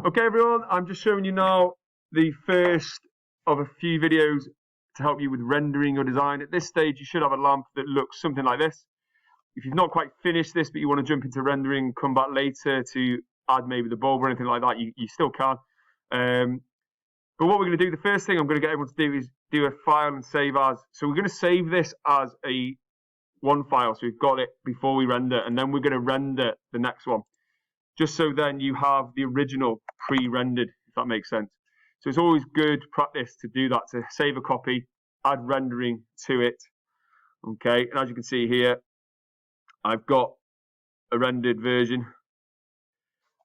Okay everyone, I'm just showing you now the first of a few videos to help you with rendering your design. At this stage you should have a lamp that looks something like this. If you've not quite finished this but you want to jump into rendering, come back later to add maybe the bulb or anything like that, you still can. But what we're going to do, the first thing I'm going to get everyone to do is do a file and save as. So we're going to save this as a one file, so we've got it before we render, and then we're going to render the next one. Just so then you have the original pre-rendered, if that makes sense. So it's always good practice to do that, to save a copy, add rendering to it. Okay, and as you can see here, I've got a rendered version.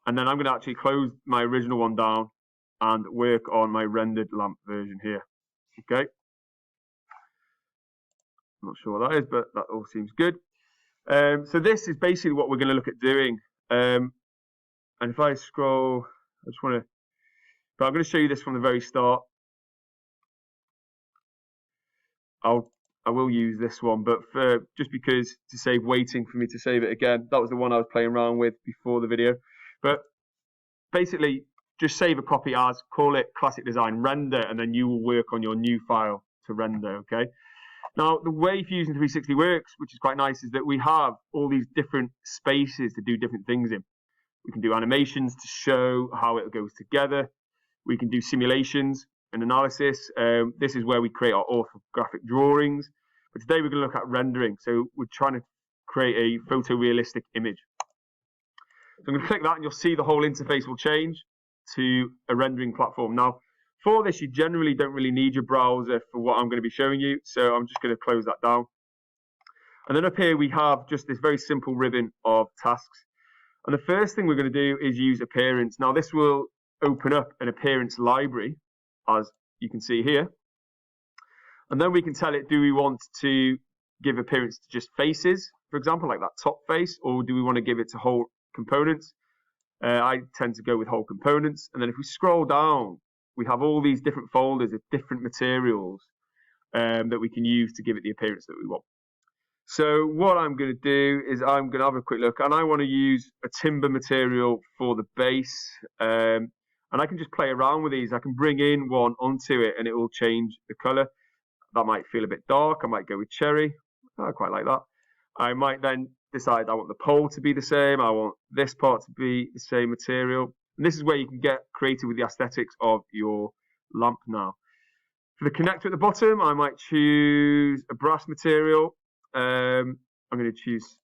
And then I'm going to actually close my original one down and work on my rendered lamp version here. Okay. I'm not sure what that is, but that all seems good. So this is basically what we're going to look at doing. And if I scroll, I just want to, but I'm going to show you this from the very start. I will use this one, but just because to save waiting for me to save it again, that was the one I was playing around with before the video. But basically, just save a copy as, call it Classic Design Render, and then you will work on your new file to render, okay? Now, the way Fusion 360 works, which is quite nice, is that we have all these different spaces to do different things in. We can do animations to show how it goes together. We can do simulations and analysis. This is where we create our orthographic drawings. But today we're going to look at rendering. So we're trying to create a photorealistic image. So I'm going to click that and you'll see the whole interface will change to a rendering platform. Now, for this, you generally don't really need your browser for what I'm going to be showing you. So I'm just going to close that down. And then up here, we have just this very simple ribbon of tasks. And the first thing we're going to do is use appearance. Now, this will open up an appearance library, as you can see here. And then we can tell it, do we want to give appearance to just faces, for example, like that top face, or do we want to give it to whole components? I tend to go with whole components. And then if we scroll down, we have all these different folders of different materials that we can use to give it the appearance that we want. So what I'm going to do is I'm going to have a quick look, and I want to use a timber material for the base. And I can just play around with these. I can bring in one onto it and it will change the color. That might feel a bit dark. I might go with cherry. I quite like that. I might then decide I want the pole to be the same. I want this part to be the same material. And this is where you can get creative with the aesthetics of your lamp now. For the connector at the bottom, I might choose a brass material. I'm going to choose,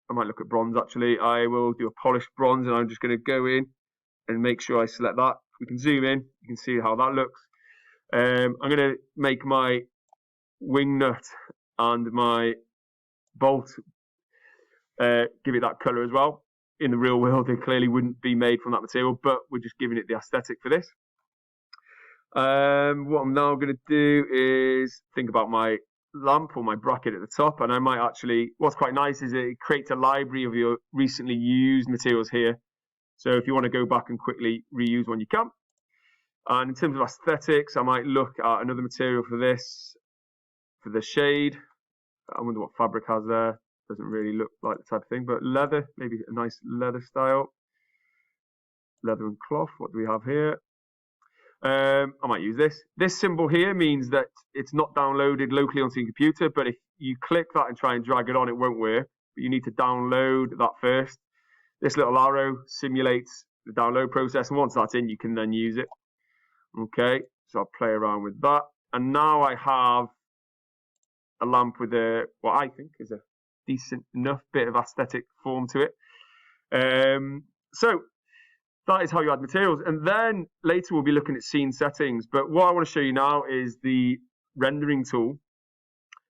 I might look at bronze actually. I will do a polished bronze and I'm just going to go in and make sure I select that. We can zoom in, you can see how that looks. I'm going to make my wing nut and my bolt give it that colour as well. In the real world, they clearly wouldn't be made from that material, but we're just giving it the aesthetic for this. What I'm now going to do is think about my lamp or my bracket at the top, and I might actually, what's quite nice is it creates a library of your recently used materials here. So if you want to go back and quickly reuse one, you can. And in terms of aesthetics, I might look at another material for this, for the shade. I wonder what fabric has there. Doesn't really look like the type of thing, but leather, maybe a nice leather style. Leather and cloth, what do we have here? I might use this. This symbol here means that it's not downloaded locally onto your computer, but if you click that and try and drag it on, it won't work. But you need to download that first. This little arrow simulates the download process, and once that's in, you can then use it. Okay, so I'll play around with that. And now I have a lamp with what I think is a decent enough bit of aesthetic form to it. So that is how you add materials. And then later we'll be looking at scene settings. But what I want to show you now is the rendering tool.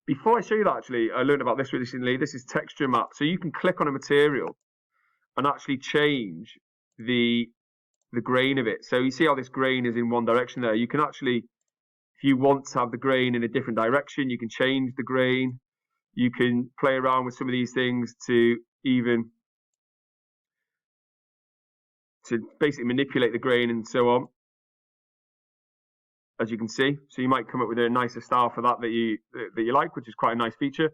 Before I show you that, actually, I learned about this recently. This is texture map. So you can click on a material and actually change the grain of it. So you see how this grain is in one direction there. You can actually, if you want to have the grain in a different direction, you can change the grain. You can play around with some of these things to basically manipulate the grain and so on, as you can see. So you might come up with a nicer style for that you like, which is quite a nice feature.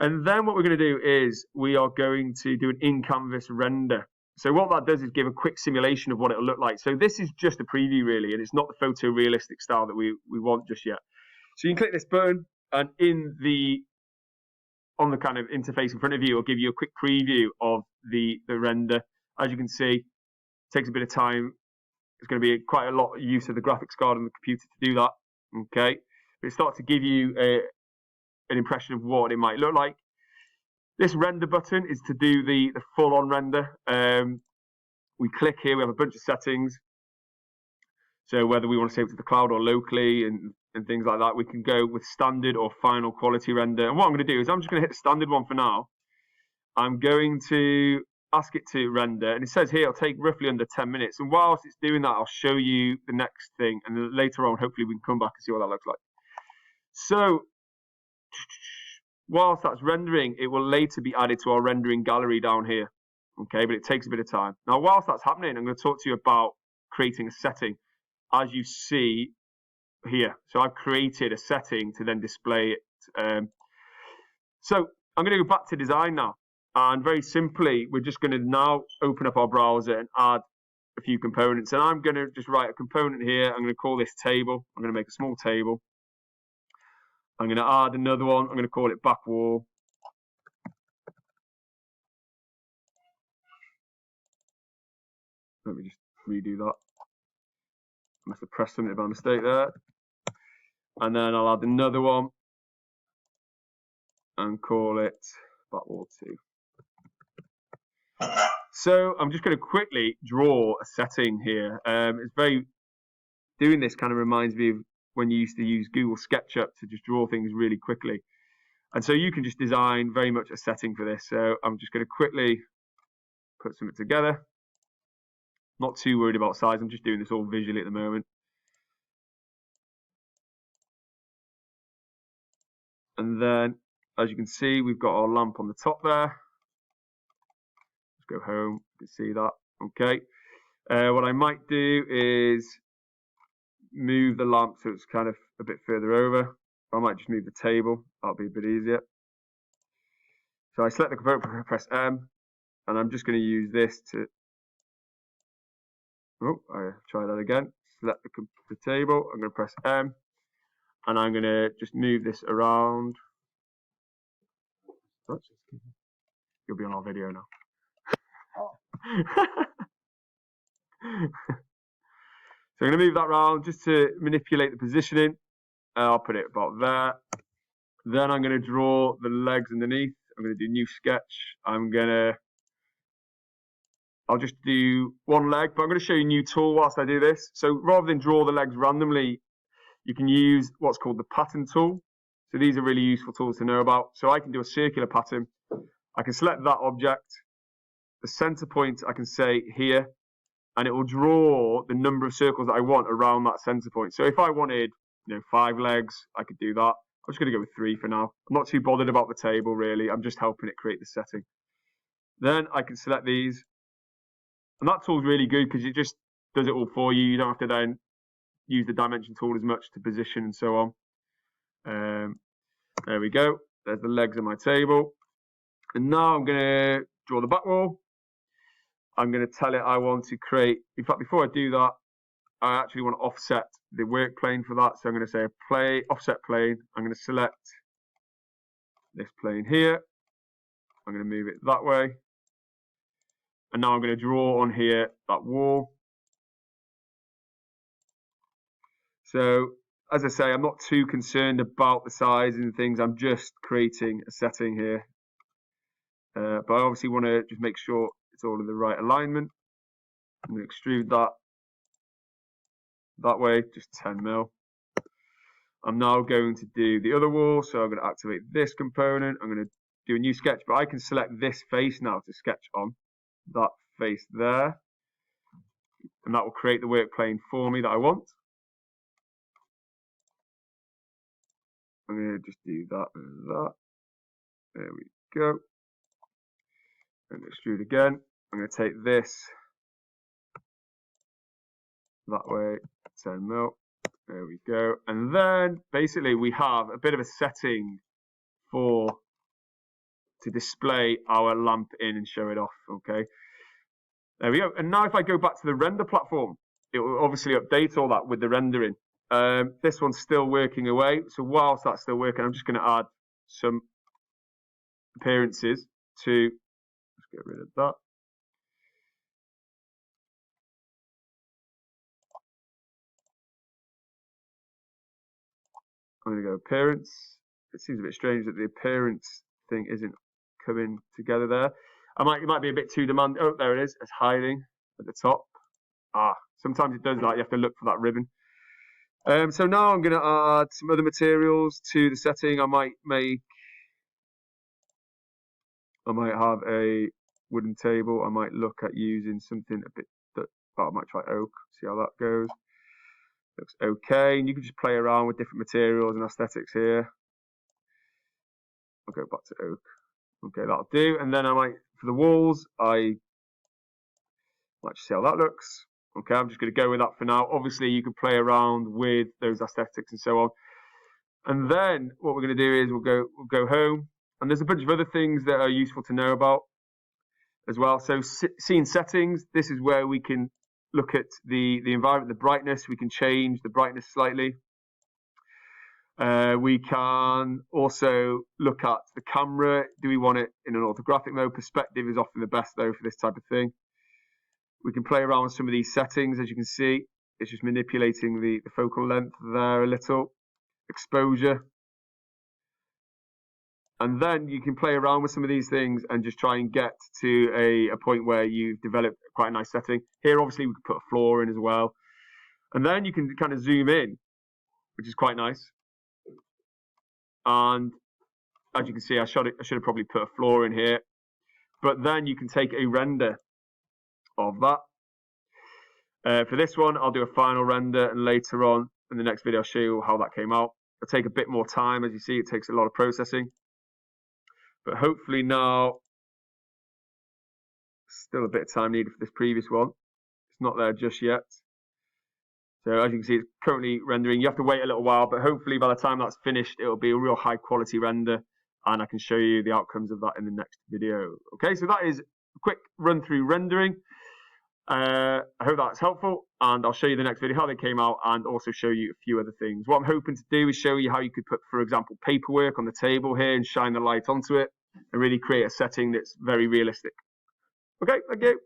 And then what we're going to do is we are going to do an in-canvas render. So what that does is give a quick simulation of what it'll look like. So this is just a preview really, and it's not the photorealistic style that we want just yet. So you can click this button, and on the kind of interface in front of you, it'll give you a quick preview of the render. As you can see, it takes a bit of time. It's going to be quite a lot of use of the graphics card on the computer to do that. Okay, but it starts to give you an impression of what it might look like. This render button is to do the full-on render. We click here, we have a bunch of settings. So whether we want to save it to the cloud or locally and things like that, we can go with standard or final quality render. And what I'm going to do is I'm just going to hit the standard one for now. I'm going to ask it to render, and it says here it'll take roughly under 10 minutes. And whilst it's doing that, I'll show you the next thing, and then later on, hopefully we can come back and see what that looks like. So whilst that's rendering, it will later be added to our rendering gallery down here. Okay, but it takes a bit of time. Now, whilst that's happening, I'm going to talk to you about creating a setting, as you see here. So I've created a setting to then display it. So I'm going to go back to design now. And very simply, we're just going to now open up our browser and add a few components. And I'm going to just write a component here. I'm going to call this table. I'm going to make a small table. I'm going to add another one. I'm going to call it back wall. Let me just redo that. I must have pressed something by mistake there. And then I'll add another one and call it back wall 2. So I'm just going to quickly draw a setting here. Doing this kind of reminds me of when you used to use Google SketchUp to just draw things really quickly. And so you can just design very much a setting for this. So I'm just going to quickly put something together. Not too worried about size. I'm just doing this all visually at the moment. And then, as you can see, we've got our lamp on the top there. Let's go home. You can see that. Okay. What I might do is move the lamp so it's kind of a bit further over. I might just move the table. That'll be a bit easier. So I select the component, press M, and I'm just going to use this to. Oh, I try that again. Select the table. I'm going to press M, and I'm going to just move this around. You'll be on our video now. So I'm going to move that around just to manipulate the positioning. I'll put it about there. Then I'm going to draw the legs underneath. I'm going to do new sketch. I'll just do one leg, but I'm going to show you a new tool whilst I do this. So rather than draw the legs randomly, you can use what's called the pattern tool. So these are really useful tools to know about. So I can do a circular pattern. I can select that object. The center point I can say here, and it will draw the number of circles that I want around that center point. So if I wanted, 5 legs, I could do that. I'm just going to go with 3 for now. I'm not too bothered about the table, really. I'm just helping it create the setting. Then I can select these. And that tool's really good because it just does it all for you. You don't have to then use the dimension tool as much to position and so on. There we go. There's the legs of my table. And now I'm going to draw the back wall. I'm going to tell it I want to create. In fact, before I do that, I actually want to offset the work plane for that. So I'm going to say offset plane. I'm going to select this plane here. I'm going to move it that way. And now I'm going to draw on here that wall. So as I say, I'm not too concerned about the size and things. I'm just creating a setting here. But I obviously want to just make sure it's all in the right alignment. I'm going to extrude that way, just 10 mil. I'm now going to do the other wall. So I'm going to activate this component. I'm going to do a new sketch, but I can select this face now to sketch on. That face there. And that will create the work plane for me that I want. I'm going to just do that and that. There we go. And extrude again. I'm going to take this that way, 10 mil. There we go. And then basically we have a bit of a setting for to display our lamp in and show it off. Okay, there we go. And now if I go back to the render platform, it will obviously update all that with the rendering. This one's still working away. So whilst that's still working, I'm just going to add some appearances to, let's get rid of that. I'm going to go appearance. It seems a bit strange that the appearance thing isn't coming together there. It might be a bit too demanding. Oh, there it is. It's hiding at the top. Sometimes it does that. You have to look for that ribbon. So now I'm going to add some other materials to the setting. I might have a wooden table. I might look at using something a bit I might try oak. See how that goes. Looks okay. And you can just play around with different materials and aesthetics here. I'll go back to oak. Okay, that'll do. And then I might, for the walls, I might just see how that looks. Okay, I'm just going to go with that for now. Obviously, you can play around with those aesthetics and so on. And then what we're going to do is we'll go home. And there's a bunch of other things that are useful to know about as well. So scene settings, this is where we can look at the environment, the brightness. We can change the brightness slightly. We can also look at the camera. Do we want it in an orthographic mode? Perspective is often the best though for this type of thing. We can play around with some of these settings. As you can see, it's just manipulating the focal length there a little. Exposure. And then you can play around with some of these things and just try and get to a point where you've developed quite a nice setting. Here, obviously, we can put a floor in as well. And then you can kind of zoom in, which is quite nice. And as you can see, I should have probably put a floor in here. But then you can take a render of that. For this one, I'll do a final render, and later on in the next video, I'll show you how that came out. It'll take a bit more time. As you see, it takes a lot of processing. But hopefully now, still a bit of time needed for this previous one. It's not there just yet. So as you can see, it's currently rendering. You have to wait a little while, but hopefully by the time that's finished, it'll be a real high quality render, and I can show you the outcomes of that in the next video. Okay, so that is a quick run through rendering. I hope that's helpful, and I'll show you the next video how they came out, and also show you a few other things. What I'm hoping to do is show you how you could put, for example, paperwork on the table here and shine the light onto it and really create a setting that's very realistic. Okay, thank you.